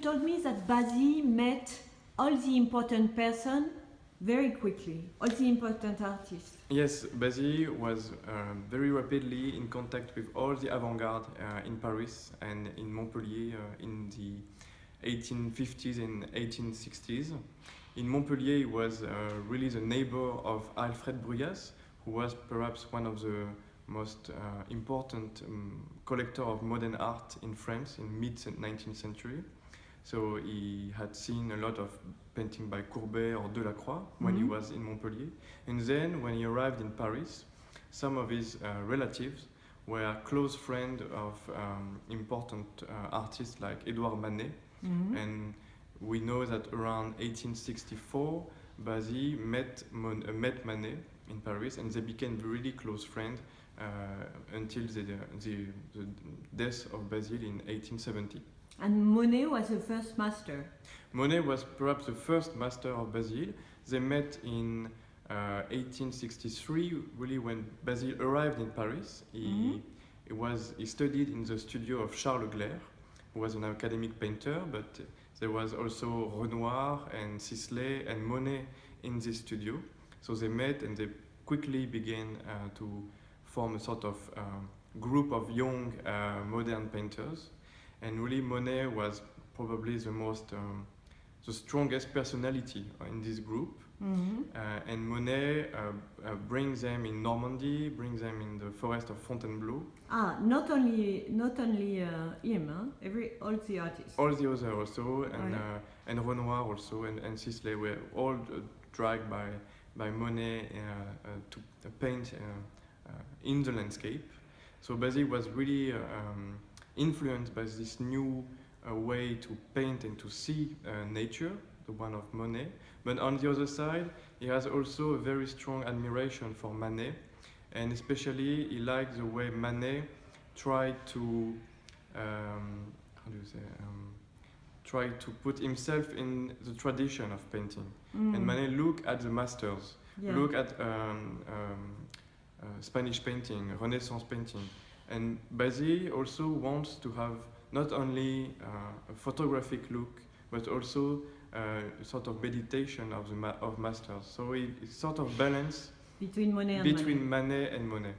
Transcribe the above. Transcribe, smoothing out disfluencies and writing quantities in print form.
told me that Bazille met all the important person very quickly, all the important artists. Yes, Bazille was very rapidly in contact with all the avant-garde in Paris and in Montpellier in the 1850s and 1860s. In Montpellier, he was really the neighbor of Alfred Bruyas, who was perhaps one of the most important collector of modern art in France in mid-19th century. So he had seen a lot of painting by Courbet or Delacroix when he was in Montpellier. And then when he arrived in Paris, some of his relatives were close friends of important artists like Edouard Manet. And we know that around 1864, Bazille met Manet in Paris, and they became really close friends until the death of Bazille in 1870. And Monet was the first master. Monet was perhaps the first master of Bazille. They met in 1863, really when Bazille arrived in Paris. He studied in the studio of Charles Leclerc, who was an academic painter, but there was also Renoir and Sisley and Monet in this studio. So they met and they quickly began to form a sort of group of young modern painters. And really Monet was probably the strongest personality in this group. And Monet brings them in Normandy, brings them in the forest of Fontainebleau. Not only him, huh? All the artists. All the others also, and Renoir also, and Sisley were all dragged by Monet to paint in the landscape. So Bazille was really influenced by this new way to paint and to see nature, the one of Monet. But on the other side, he has also a very strong admiration for Manet, and especially he liked the way Manet tried to try to put himself in the tradition of painting. And Manet looked at the masters, look at Spanish painting, Renaissance painting. And Bazille also wants to have not only a photographic look, but also a sort of meditation of masters. So it's sort of balance between Manet and Manet and Monet.